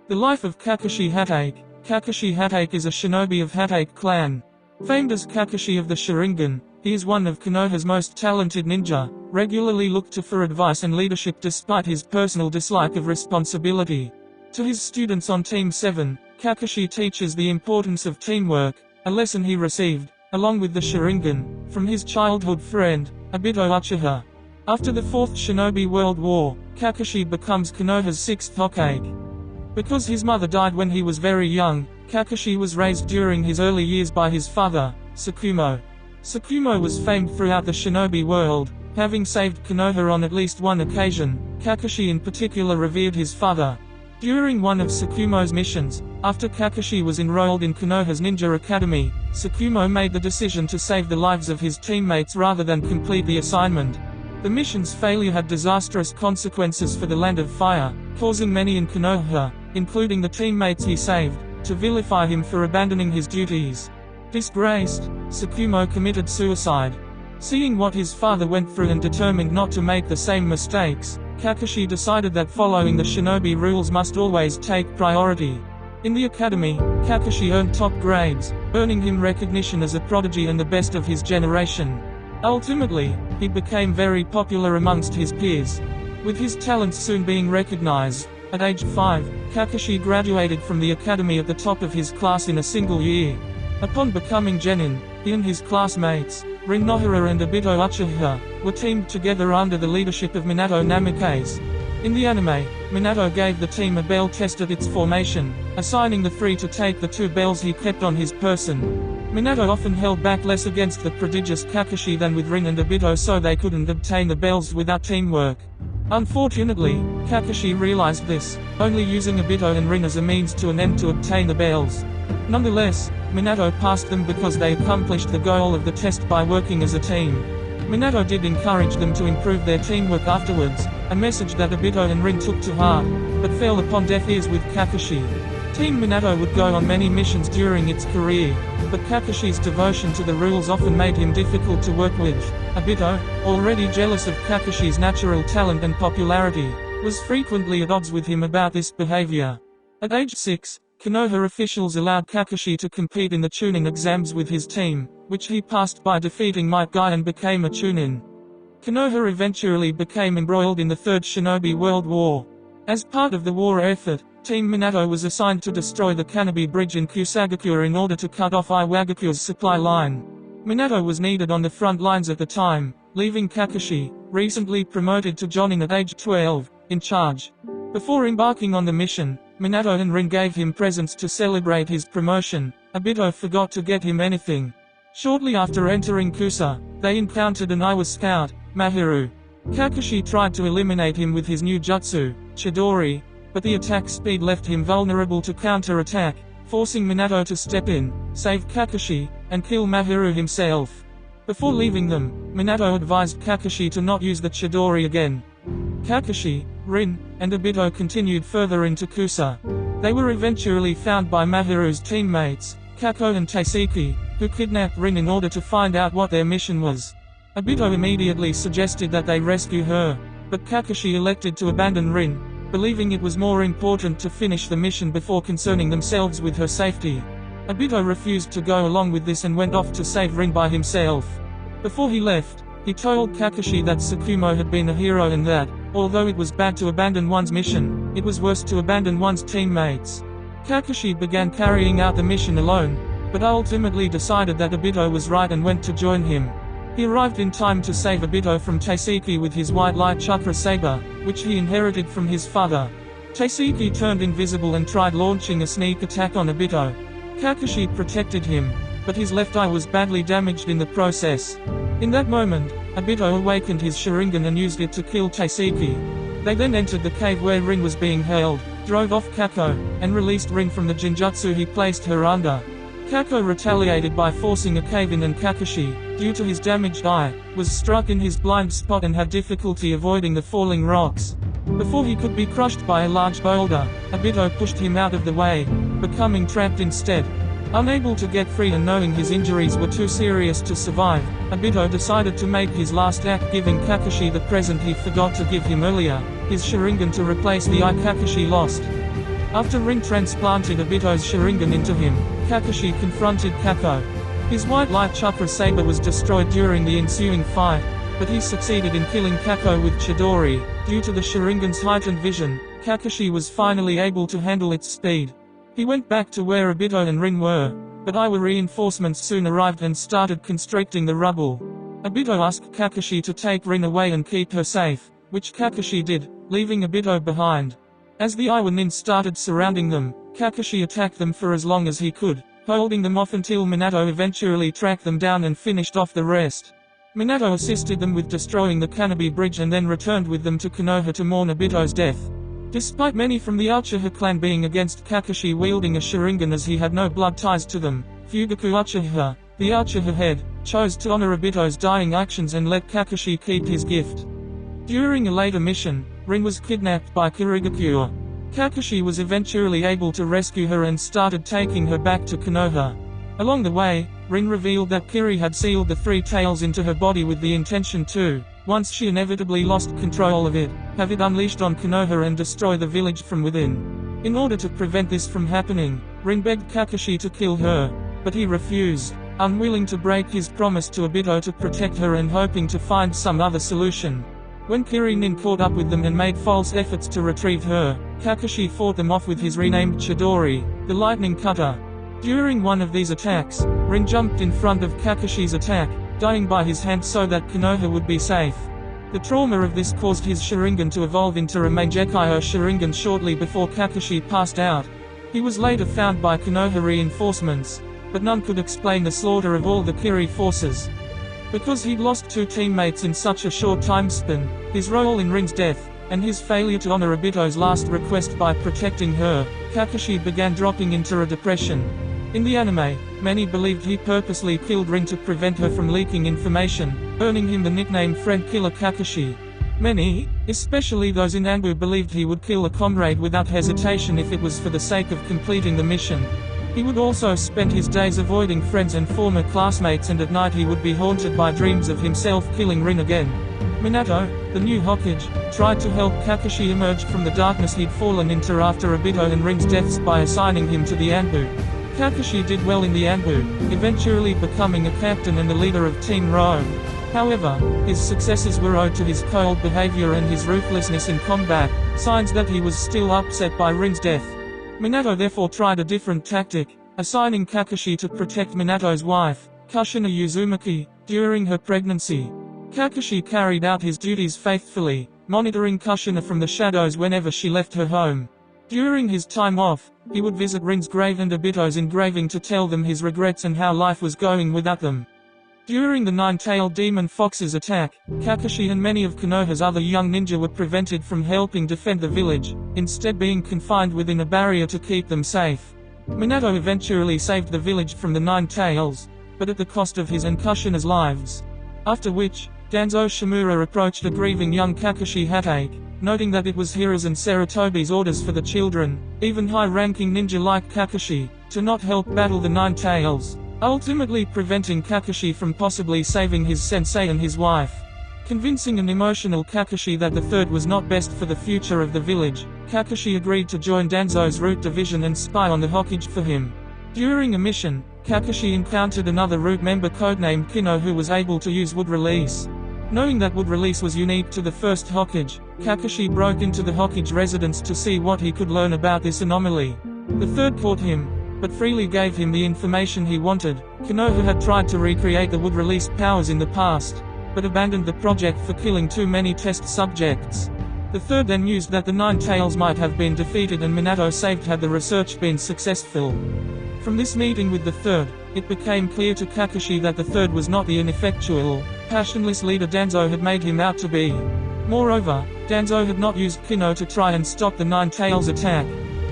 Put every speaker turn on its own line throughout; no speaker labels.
The life of Kakashi Hatake. Kakashi Hatake is a shinobi of Hatake clan. Famed as Kakashi of the Sharingan, he is one of Konoha's most talented ninja, regularly looked to for advice and leadership despite his personal dislike of responsibility. To his students on Team 7, Kakashi teaches the importance of teamwork, a lesson he received, along with the Sharingan, from his childhood friend, Obito Uchiha. After the Fourth Shinobi World War, Kakashi becomes Konoha's 6th Hokage. Because his mother died when he was very young, Kakashi was raised during his early years by his father, Tsukumo. Tsukumo was famed throughout the shinobi world, having saved Konoha on at least one occasion. Kakashi in particular revered his father. During one of Tsukumo's missions, after Kakashi was enrolled in Konoha's ninja academy, Tsukumo made the decision to save the lives of his teammates rather than complete the assignment. The mission's failure had disastrous consequences for the Land of Fire, causing many in Konoha, including the teammates he saved, to vilify him for abandoning his duties. Disgraced, Tsukumo committed suicide. Seeing what his father went through and determined not to make the same mistakes, Kakashi decided that following the shinobi rules must always take priority. In the academy, Kakashi earned top grades, earning him recognition as a prodigy and the best of his generation. Ultimately, he became very popular amongst his peers, with his talents soon being recognized. At age 5, Kakashi graduated from the academy at the top of his class in a single year. Upon becoming genin, he and his classmates, Rin Nohara and Obito Uchiha, were teamed together under the leadership of Minato Namikaze. In the anime, Minato gave the team a bell test at its formation, assigning the 3 to take the 2 bells he kept on his person. Minato often held back less against the prodigious Kakashi than with Rin and Obito, so they couldn't obtain the bells without teamwork. Unfortunately, Kakashi realized this, only using Obito and Rin as a means to an end to obtain the bells. Nonetheless, Minato passed them because they accomplished the goal of the test by working as a team. Minato did encourage them to improve their teamwork afterwards, a message that Obito and Rin took to heart, but fell upon deaf ears with Kakashi. Team Minato would go on many missions during its career, but Kakashi's devotion to the rules often made him difficult to work with. Obito, already jealous of Kakashi's natural talent and popularity, was frequently at odds with him about this behavior. At age 6, Konoha officials allowed Kakashi to compete in the Chunin exams with his team, which he passed by defeating Might Guy and became a Chunin. Konoha eventually became embroiled in the Third Shinobi World War. As part of the war effort, Team Minato was assigned to destroy the Kanobi Bridge in Kusagakure in order to cut off Iwagakure's supply line. Minato was needed on the front lines at the time, leaving Kakashi, recently promoted to Jonin at age 12, in charge. Before embarking on the mission, Minato and Rin gave him presents to celebrate his promotion. Obito forgot to get him anything. Shortly after entering Kusa, they encountered an Iwa scout, Mahiru. Kakashi tried to eliminate him with his new jutsu, Chidori, but the attack speed left him vulnerable to counter-attack, forcing Minato to step in, save Kakashi, and kill Mahiru himself. Before leaving them, Minato advised Kakashi to not use the Chidori again. Kakashi, Rin, and Obito continued further into Kusa. They were eventually found by Mahiru's teammates, Kako and Taiseki, who kidnapped Rin in order to find out what their mission was. Obito immediately suggested that they rescue her, but Kakashi elected to abandon Rin, believing it was more important to finish the mission before concerning themselves with her safety. Obito refused to go along with this and went off to save Rin by himself. Before he left, he told Kakashi that Tsukumo had been a hero and that, although it was bad to abandon one's mission, it was worse to abandon one's teammates. Kakashi began carrying out the mission alone, but ultimately decided that Obito was right and went to join him. He arrived in time to save Obito from Taiseki with his white light chakra saber, which he inherited from his father. Taiseki turned invisible and tried launching a sneak attack on Obito. Kakashi protected him, but his left eye was badly damaged in the process. In that moment, Obito awakened his Sharingan and used it to kill Taiseki. They then entered the cave where Rin was being held, drove off Kako, and released Rin from the Jinjutsu he placed her under. Kako retaliated by forcing a cave-in, and Kakashi, due to his damaged eye, was struck in his blind spot and had difficulty avoiding the falling rocks. Before he could be crushed by a large boulder, Obito pushed him out of the way, becoming trapped instead. Unable to get free and knowing his injuries were too serious to survive, Obito decided to make his last act, giving Kakashi the present he forgot to give him earlier, his Sharingan to replace the eye Kakashi lost. After Rin transplanted Obito's Sharingan into him, Kakashi confronted Kako. His white light chakra saber was destroyed during the ensuing fight, but he succeeded in killing Kako with Chidori. Due to the Sharingan's heightened vision, Kakashi was finally able to handle its speed. He went back to where Obito and Rin were, but Iwa reinforcements soon arrived and started constricting the rubble. Obito asked Kakashi to take Rin away and keep her safe, which Kakashi did, leaving Obito behind. As the Iwa nin started surrounding them, Kakashi attacked them for as long as he could, holding them off until Minato eventually tracked them down and finished off the rest. Minato assisted them with destroying the Kanobi Bridge and then returned with them to Konoha to mourn Obito's death. Despite many from the Uchiha clan being against Kakashi wielding a Sharingan as he had no blood ties to them, Fugaku Uchiha, the Uchiha head, chose to honor Obito's dying actions and let Kakashi keep his gift. During a later mission, Rin was kidnapped by Kirigakure. Kakashi was eventually able to rescue her and started taking her back to Konoha. Along the way, Rin revealed that Kiri had sealed the three tails into her body with the intention to, once she inevitably lost control of it, have it unleashed on Konoha and destroy the village from within. In order to prevent this from happening, Rin begged Kakashi to kill her, but he refused, unwilling to break his promise to Obito to protect her and hoping to find some other solution. When Kiri-nin caught up with them and made false efforts to retrieve her, Kakashi fought them off with his renamed Chidori, the lightning cutter. During one of these attacks, Rin jumped in front of Kakashi's attack, dying by his hand so that Konoha would be safe. The trauma of this caused his Sharingan to evolve into a Mangekyo Sharingan shortly before Kakashi passed out. He was later found by Konoha reinforcements, but none could explain the slaughter of all the Kiri forces. Because he'd lost two teammates in such a short time span, his role in Rin's death, and his failure to honor Obito's last request by protecting her, Kakashi began dropping into a depression. In the anime, many believed he purposely killed Rin to prevent her from leaking information, earning him the nickname Friend Killer Kakashi. Many, especially those in Anbu, believed he would kill a comrade without hesitation if it was for the sake of completing the mission. He would also spend his days avoiding friends and former classmates, and at night he would be haunted by dreams of himself killing Rin again. Minato, the new Hokage, tried to help Kakashi emerge from the darkness he'd fallen into after Obito and Rin's deaths by assigning him to the Anbu. Kakashi did well in the Anbu, eventually becoming a captain and the leader of Team Rome. However, his successes were owed to his cold behavior and his ruthlessness in combat, signs that he was still upset by Rin's death. Minato therefore tried a different tactic, assigning Kakashi to protect Minato's wife, Kushina Uzumaki, during her pregnancy. Kakashi carried out his duties faithfully, monitoring Kushina from the shadows whenever she left her home. During his time off, he would visit Rin's grave and Obito's engraving to tell them his regrets and how life was going without them. During the nine-tailed demon fox's attack, Kakashi and many of Konoha's other young ninja were prevented from helping defend the village, instead being confined within a barrier to keep them safe. Minato eventually saved the village from the Nine Tails, but at the cost of his and Kushina's lives. After which, Danzo Shimura approached a grieving young Kakashi Hatake, noting that it was Hira's and Sarutobi's orders for the children, even high-ranking ninja like Kakashi, to not help battle the Nine Tails, ultimately preventing Kakashi from possibly saving his sensei and his wife. Convincing an emotional Kakashi that the third was not best for the future of the village, Kakashi agreed to join Danzo's root division and spy on the Hokage for him. During a mission, Kakashi encountered another root member codenamed Kino who was able to use wood release. Knowing that wood release was unique to the first Hokage, Kakashi broke into the Hokage residence to see what he could learn about this anomaly. The third caught him, but freely gave him the information he wanted. Konoha had tried to recreate the wood release powers in the past, but abandoned the project for killing too many test subjects. The third then mused that the Nine Tails might have been defeated and Minato saved had the research been successful. From this meeting with the third, it became clear to Kakashi that the third was not the ineffectual, passionless leader Danzo had made him out to be. Moreover, Danzo had not used Kino to try and stop the Nine Tails attack.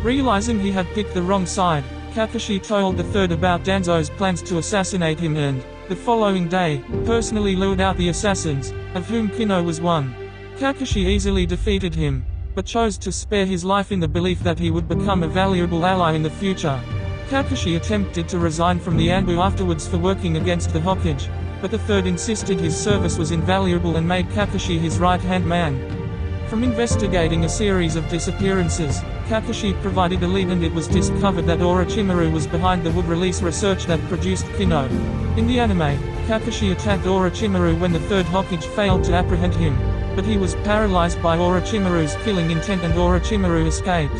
Realizing he had picked the wrong side, Kakashi told the third about Danzo's plans to assassinate him and, the following day, personally lured out the assassins, of whom Kino was one. Kakashi easily defeated him, but chose to spare his life in the belief that he would become a valuable ally in the future. Kakashi attempted to resign from the Anbu afterwards for working against the Hokage, but the third insisted his service was invaluable and made Kakashi his right-hand man. From investigating a series of disappearances, Kakashi provided a lead, and it was discovered that Orochimaru was behind the wood release research that produced Kino. In the anime, Kakashi attacked Orochimaru when the third Hokage failed to apprehend him, but he was paralyzed by Orochimaru's killing intent and Orochimaru escaped.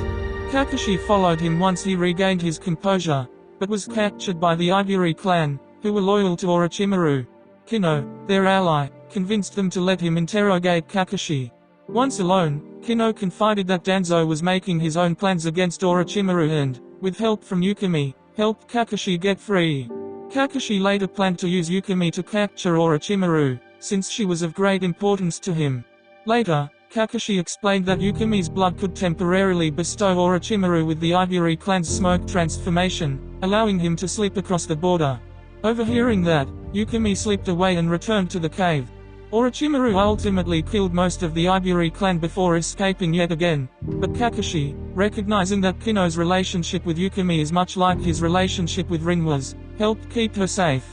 Kakashi followed him once he regained his composure, but was captured by the Iburi clan, who were loyal to Orochimaru. Kino, their ally, convinced them to let him interrogate Kakashi. Once alone, Kino confided that Danzo was making his own plans against Orochimaru and, with help from Yukimi, helped Kakashi get free. Kakashi later planned to use Yukimi to capture Orochimaru, since she was of great importance to him. Later, Kakashi explained that Yukimi's blood could temporarily bestow Orochimaru with the Iburi clan's smoke transformation, allowing him to slip across the border. Overhearing that, Yukimi slipped away and returned to the cave. Orochimaru ultimately killed most of the Iburi clan before escaping yet again, but Kakashi, recognizing that Kino's relationship with Yukimi is much like his relationship with Rin was, helped keep her safe.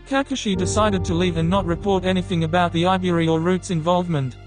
Kakashi decided to leave and not report anything about the Iburi or Root's involvement.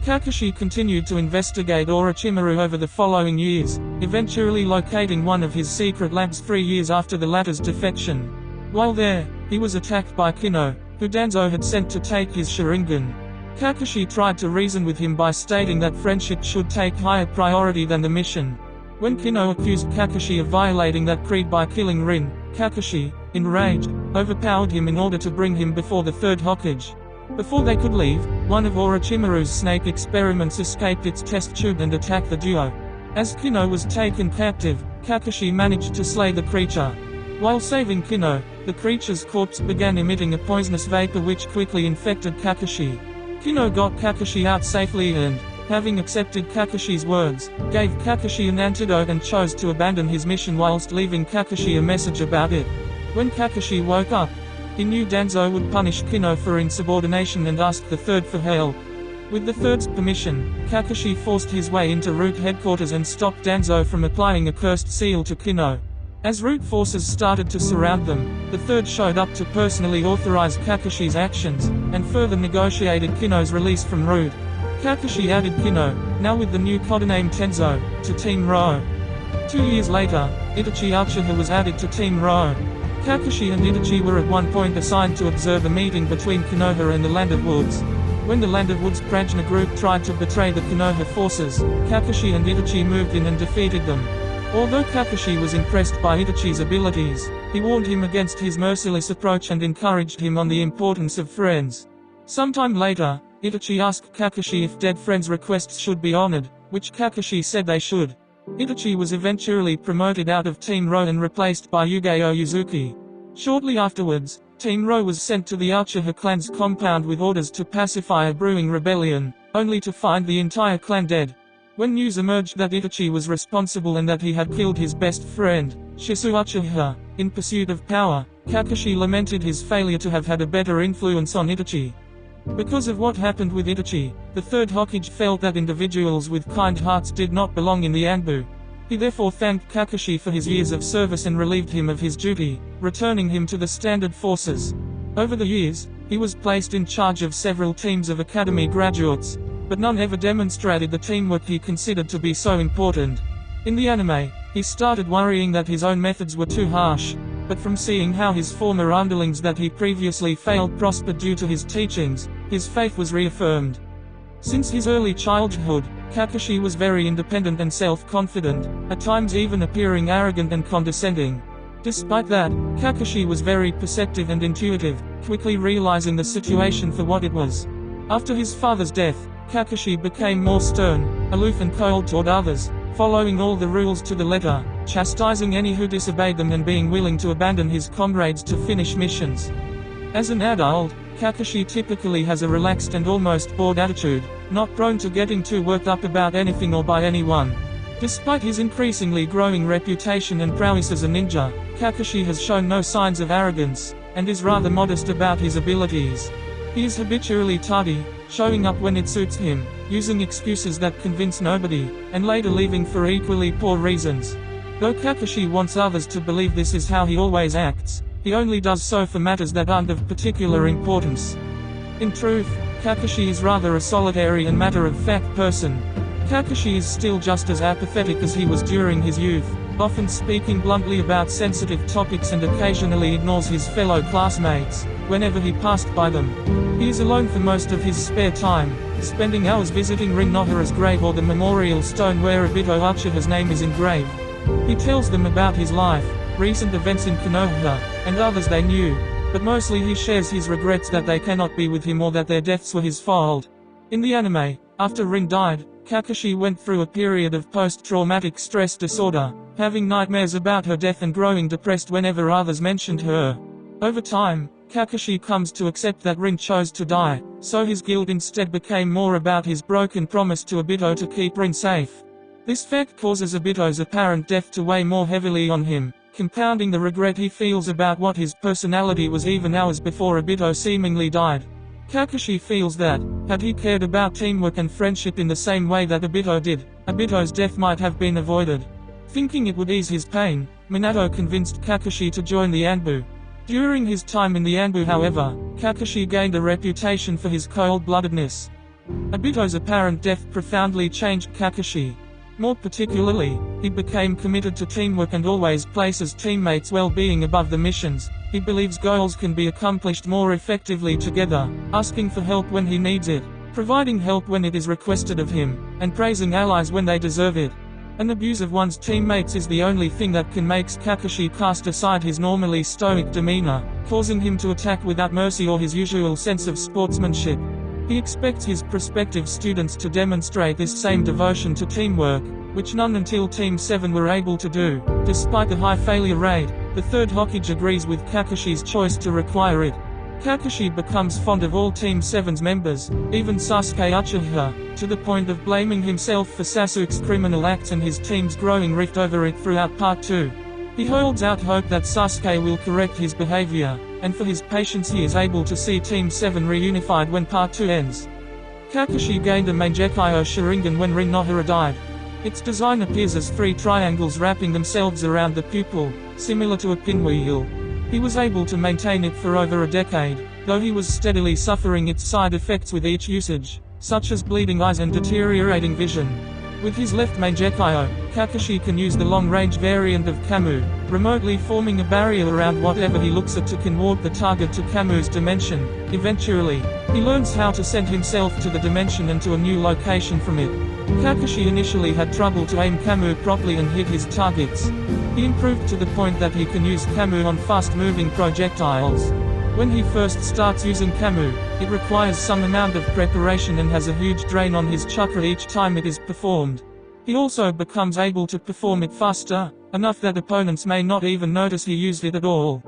Kakashi continued to investigate Orochimaru over the following years, eventually locating one of his secret labs 3 years after the latter's defection. While there, he was attacked by Kino, who Danzo had sent to take his Sharingan. Kakashi tried to reason with him by stating that friendship should take higher priority than the mission. When Kino accused Kakashi of violating that creed by killing Rin, Kakashi, enraged, overpowered him in order to bring him before the third Hokage. Before they could leave, one of Orochimaru's snake experiments escaped its test tube and attacked the duo. As Kino was taken captive, Kakashi managed to slay the creature. While saving Kino, the creature's corpse began emitting a poisonous vapor which quickly infected Kakashi. Kino got Kakashi out safely and, having accepted Kakashi's words, gave Kakashi an antidote and chose to abandon his mission whilst leaving Kakashi a message about it. When Kakashi woke up, he knew Danzo would punish Kino for insubordination and asked the third for help. With the third's permission, Kakashi forced his way into Root headquarters and stopped Danzo from applying a cursed seal to Kino. As Root forces started to surround them, the third showed up to personally authorize Kakashi's actions, and further negotiated Kino's release from Root. Kakashi added Kino, now with the new codename Tenzo, to Team Ro. 2 years later, Itachi Uchiha was added to Team Ro. Kakashi and Itachi were at one point assigned to observe a meeting between Konoha and the Land of Woods. When the Land of Woods Prajna group tried to betray the Konoha forces, Kakashi and Itachi moved in and defeated them. Although Kakashi was impressed by Itachi's abilities, he warned him against his merciless approach and encouraged him on the importance of friends. Sometime later, Itachi asked Kakashi if dead friends' requests should be honored, which Kakashi said they should. Itachi was eventually promoted out of Team Ro and replaced by Yugeo Yuzuki. Shortly afterwards, Team Ro was sent to the Uchiha clan's compound with orders to pacify a brewing rebellion, only to find the entire clan dead. When news emerged that Itachi was responsible and that he had killed his best friend, Shisu Uchiha, in pursuit of power, Kakashi lamented his failure to have had a better influence on Itachi. Because of what happened with Itachi, the third Hokage felt that individuals with kind hearts did not belong in the Anbu. He therefore thanked Kakashi for his years of service and relieved him of his duty, returning him to the standard forces. Over the years, he was placed in charge of several teams of academy graduates, but none ever demonstrated the teamwork he considered to be so important. In the anime, he started worrying that his own methods were too harsh, but from seeing how his former underlings that he previously failed prospered due to his teachings, his faith was reaffirmed. Since his early childhood, Kakashi was very independent and self-confident, at times even appearing arrogant and condescending. Despite that, Kakashi was very perceptive and intuitive, quickly realizing the situation for what it was. After his father's death, Kakashi became more stern, aloof and cold toward others, following all the rules to the letter, chastising any who disobeyed them and being willing to abandon his comrades to finish missions. As an adult, Kakashi typically has a relaxed and almost bored attitude, not prone to getting too worked up about anything or by anyone. Despite his increasingly growing reputation and prowess as a ninja, Kakashi has shown no signs of arrogance, and is rather modest about his abilities. He is habitually tardy, showing up when it suits him, using excuses that convince nobody, and later leaving for equally poor reasons. Though Kakashi wants others to believe this is how he always acts, he only does so for matters that aren't of particular importance. In truth, Kakashi is rather a solitary and matter-of-fact person. Kakashi is still just as apathetic as he was during his youth, often speaking bluntly about sensitive topics and occasionally ignores his fellow classmates, whenever he passed by them. He is alone for most of his spare time, spending hours visiting Rin Nohara's grave or the memorial stone where Obito Uchiha's name is engraved. He tells them about his life, recent events in Konoha, and others they knew, but mostly he shares his regrets that they cannot be with him or that their deaths were his fault. In the anime, after Rin died, Kakashi went through a period of post-traumatic stress disorder, having nightmares about her death and growing depressed whenever others mentioned her. Over time, Kakashi comes to accept that Rin chose to die, so his guilt instead became more about his broken promise to Obito to keep Rin safe. This fact causes Obito's apparent death to weigh more heavily on him, compounding the regret he feels about what his personality was even hours before Obito seemingly died. Kakashi feels that, had he cared about teamwork and friendship in the same way that Obito did, Obito's death might have been avoided. Thinking it would ease his pain, Minato convinced Kakashi to join the Anbu. During his time in the Anbu, however, Kakashi gained a reputation for his cold-bloodedness. Obito's apparent death profoundly changed Kakashi. More particularly, he became committed to teamwork and always places teammates' well-being above the missions. He believes goals can be accomplished more effectively together, asking for help when he needs it, providing help when it is requested of him, and praising allies when they deserve it. An abuse of one's teammates is the only thing that can make Kakashi cast aside his normally stoic demeanor, causing him to attack without mercy or his usual sense of sportsmanship. He expects his prospective students to demonstrate this same devotion to teamwork, which none until Team 7 were able to do. Despite the high failure rate, the third Hokage agrees with Kakashi's choice to require it. Kakashi becomes fond of all Team 7's members, even Sasuke Uchiha, to the point of blaming himself for Sasuke's criminal acts and his team's growing rift over it throughout Part 2. He holds out hope that Sasuke will correct his behavior, and for his patience he is able to see Team 7 reunified when Part 2 ends. Kakashi gained a Mangekyo Sharingan when Rin Nohara died. Its design appears as three triangles wrapping themselves around the pupil, similar to a pinwheel. He was able to maintain it for over a decade, though he was steadily suffering its side effects with each usage, such as bleeding eyes and deteriorating vision. With his left Mangekyo, Kakashi can use the long-range variant of Kamu, remotely forming a barrier around whatever he looks at to can warp the target to Kamu's dimension. Eventually, he learns how to send himself to the dimension and to a new location from it. Kakashi initially had trouble to aim Kamu properly and hit his targets. He improved to the point that he can use Kamu on fast-moving projectiles. When he first starts using Kamu, it requires some amount of preparation and has a huge drain on his chakra each time it is performed. He also becomes able to perform it faster, enough that opponents may not even notice he used it at all.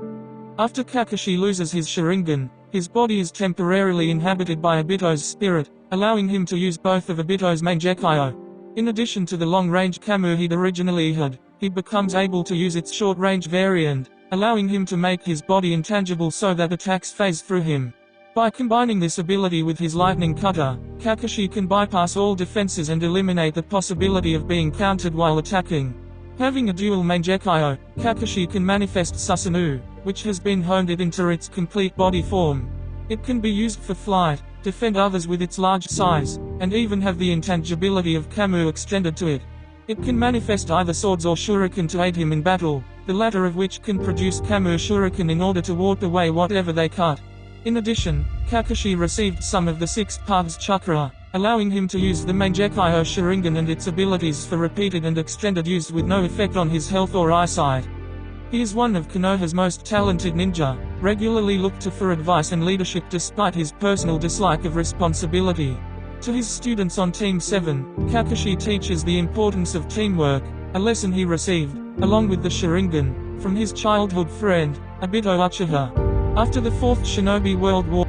After Kakashi loses his Sharingan, his body is temporarily inhabited by Obito's spirit, allowing him to use both of Obito's Mangekyo. In addition to the long-range Kamu he'd originally had, he becomes able to use its short-range variant, allowing him to make his body intangible so that attacks phase through him. By combining this ability with his lightning cutter, Kakashi can bypass all defenses and eliminate the possibility of being countered while attacking. Having a dual Mangekyo, Kakashi can manifest Susanoo, which has been honed into its complete body form. It can be used for flight, defend others with its large size, and even have the intangibility of Kamu extended to it. It can manifest either swords or shuriken to aid him in battle, the latter of which can produce Kamu shuriken in order to warp away whatever they cut. In addition, Kakashi received some of the Six Paths chakra, allowing him to use the Mangekyo Sharingan and its abilities for repeated and extended use with no effect on his health or eyesight. He is one of Konoha's most talented ninja, regularly looked to for advice and leadership despite his personal dislike of responsibility. To his students on Team 7, Kakashi teaches the importance of teamwork, a lesson he received, along with the Sharingan, from his childhood friend, Obito Uchiha. After the Fourth Shinobi World War,